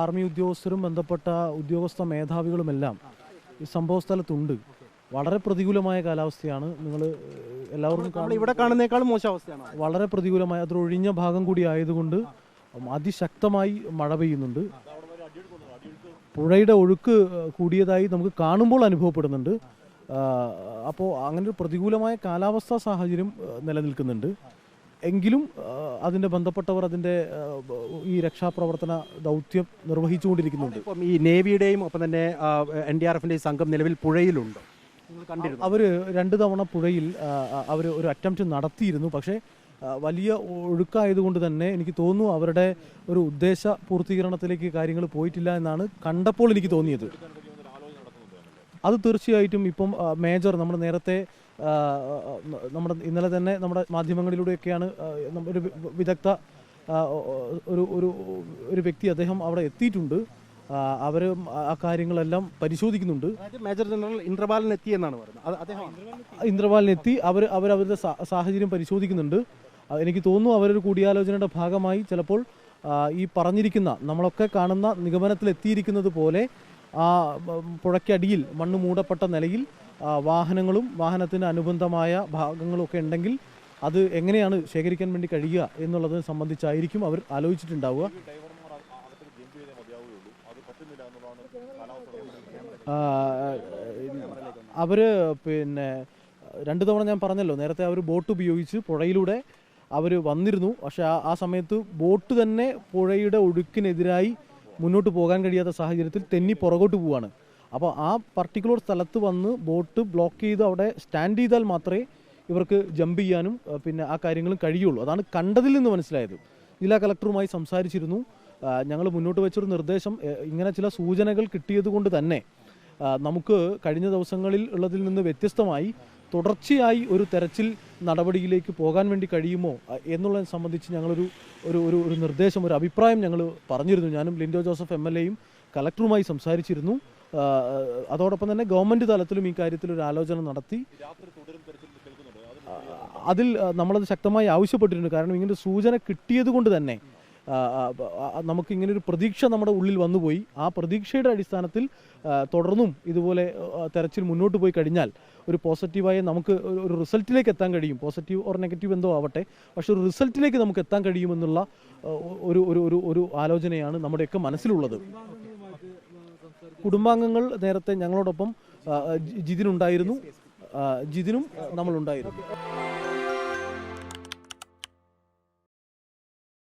Army ഉദ്യോഗസ്ഥരും ബന്ധപ്പെട്ട ഉദ്യോഗസ്ഥ മേധാവികളുമെല്ലാം ഈ സംഭവ സ്ഥലത്തുണ്ട്. വളരെ പ്രതികൂലമായ കാലാവസ്ഥയാണ്. നിങ്ങൾ എല്ലാവർക്കും ഇവിടെ കാണുന്നേക്കാളും മോശം അവസ്ഥയാണ്. വളരെ പ്രതികൂലമായ, അത് ഒഴിഞ്ഞ ഭാഗം കൂടി ആയതുകൊണ്ട് അതിശക്തമായി മഴ പെയ്യുന്നുണ്ട്. പുഴയുടെ ഒഴുക്ക് കൂടിയതായി നമുക്ക് കാണുമ്പോൾ അനുഭവപ്പെടുന്നുണ്ട്. അപ്പോൾ അങ്ങനെ ഒരു പ്രതികൂലമായ കാലാവസ്ഥാ സാഹചര്യം നിലനിൽക്കുന്നുണ്ട്. എങ്കിലും അതിൻ്റെ ബന്ധപ്പെട്ടവർ അതിൻ്റെ ഈ രക്ഷാപ്രവർത്തന ദൗത്യം നിർവഹിച്ചുകൊണ്ടിരിക്കുന്നുണ്ട്. ഈ നേവിയുടെയും ഒപ്പം തന്നെ NDRFിൻ്റെയും സംഘം നിലവിൽ പുഴയിലുണ്ട്. അവർ 2 തവണ പുഴയിൽ അവർ ഒരു അറ്റംപ്റ്റ് നടത്തിയിരുന്നു. പക്ഷേ വലിയ ഒഴുക്കായതുകൊണ്ട് തന്നെ എനിക്ക് തോന്നുന്നു അവരുടെ ഒരു ഉദ്ദേശ പൂർത്തീകരണത്തിലേക്ക് കാര്യങ്ങൾ പോയിട്ടില്ല എന്നാണ് കണ്ടപ്പോൾ എനിക്ക് തോന്നിയത്. അത് തീർച്ചയായിട്ടും ഇപ്പം മേജർ നമ്മൾ നേരത്തെ നമ്മുടെ ഇന്നലെ തന്നെ നമ്മുടെ മാധ്യമങ്ങളിലൂടെയൊക്കെയാണ് ഒരു വിദഗ്ധ ഒരു വ്യക്തി അദ്ദേഹം അവിടെ എത്തിയിട്ടുണ്ട്. അവർ ആ കാര്യങ്ങളെല്ലാം പരിശോധിക്കുന്നുണ്ട്. മേജർ ജനറൽ ഇന്ദ്രപാലൻ എത്തി എന്നാണ് പറയുന്നത്. ഇന്ദ്രപാലൻ എത്തി അവരുടെ സാഹചര്യം പരിശോധിക്കുന്നുണ്ട്. എനിക്ക് തോന്നുന്നു അവരൊരു കൂടിയാലോചനയുടെ ഭാഗമായി ചിലപ്പോൾ ഈ പറഞ്ഞിരിക്കുന്ന നമ്മളൊക്കെ കാണുന്ന നിഗമനത്തിലെത്തിയിരിക്കുന്നത് പോലെ ആ പുഴയ്ക്കടിയിൽ മണ്ണ് മൂടപ്പെട്ട നിലയിൽ വാഹനങ്ങളും വാഹനത്തിന് അനുബന്ധമായ ഭാഗങ്ങളും ഒക്കെ ഉണ്ടെങ്കിൽ അത് എങ്ങനെയാണ് ശേഖരിക്കാൻ വേണ്ടി കഴിയുക എന്നുള്ളതിനെ സംബന്ധിച്ചായിരിക്കും അവർ ആലോചിച്ചിട്ടുണ്ടാവുക. അവർ പിന്നെ 2 തവണ ഞാൻ പറഞ്ഞല്ലോ നേരത്തെ, അവർ ബോട്ട് ഉപയോഗിച്ച് പുഴയിലൂടെ അവർ വന്നിരുന്നു. പക്ഷേ ആ സമയത്ത് ബോട്ട് തന്നെ പുഴയുടെ ഒഴുക്കിനെതിരായി മുന്നോട്ട് പോകാൻ കഴിയാത്ത സാഹചര്യത്തിൽ തെന്നി പുറകോട്ട് പോവുകയാണ്. അപ്പോൾ ആ പർട്ടിക്കുലർ സ്ഥലത്ത് വന്ന് ബോട്ട് ബ്ലോക്ക് ചെയ്ത് അവിടെ സ്റ്റാൻഡ് ചെയ്താൽ മാത്രമേ ഇവർക്ക് ജമ്പ് ചെയ്യാനും പിന്നെ ആ കാര്യങ്ങളും കഴിയുള്ളൂ. അതാണ് കണ്ടതിൽ നിന്ന് മനസ്സിലായത്. ജില്ലാ കളക്ടറുമായി സംസാരിച്ചിരുന്നു. ഞങ്ങൾ മുന്നോട്ട് വെച്ചൊരു നിർദ്ദേശം, ഇങ്ങനെ ചില സൂചനകൾ കിട്ടിയത് കൊണ്ട് തന്നെ നമുക്ക് കഴിഞ്ഞ ദിവസങ്ങളിൽ ഉള്ളതിൽ നിന്ന് വ്യത്യസ്തമായി തുടർച്ചയായി ഒരു തെരച്ചിൽ നടപടിയിലേക്ക് പോകാൻ വേണ്ടി കഴിയുമോ എന്നുള്ളതിനെ സംബന്ധിച്ച് ഞങ്ങളൊരു ഒരു നിർദ്ദേശം, ഒരു അഭിപ്രായം ഞങ്ങൾ പറഞ്ഞിരുന്നു. ഞാനും ലിൻഡോ ജോസഫ് MLA-യും കളക്ടറുമായി സംസാരിച്ചിരുന്നു. അതോടൊപ്പം തന്നെ ഗവൺമെൻറ് തലത്തിലും ഈ കാര്യത്തിൽ ഒരു ആലോചന നടത്തി. അതിൽ നമ്മളത് ശക്തമായി ആവശ്യപ്പെട്ടിട്ടുണ്ട്. കാരണം ഇങ്ങനെ സൂചന കിട്ടിയത് കൊണ്ട് തന്നെ നമുക്കിങ്ങനൊരു പ്രതീക്ഷ നമ്മുടെ ഉള്ളിൽ വന്നുപോയി. ആ പ്രതീക്ഷയുടെ അടിസ്ഥാനത്തിൽ തുടർന്നും ഇതുപോലെ തെരച്ചിൽ മുന്നോട്ട് പോയി കഴിഞ്ഞാൽ ഒരു പോസിറ്റീവായ നമുക്ക് ഒരു റിസൾട്ടിലേക്ക് എത്താൻ കഴിയും. പോസിറ്റീവ് ഓർ നെഗറ്റീവ് എന്തോ ആവട്ടെ, പക്ഷെ ഒരു റിസൾട്ടിലേക്ക് നമുക്ക് എത്താൻ കഴിയുമെന്നുള്ള ഒരു ആലോചനയാണ് നമ്മുടെയൊക്കെ മനസ്സിലുള്ളത്. കുടുംബാംഗങ്ങൾ നേരത്തെ ഞങ്ങളോടൊപ്പം ജിതിനുണ്ടായിരുന്നു. ജിതിനും നമ്മളുണ്ടായിരുന്നു.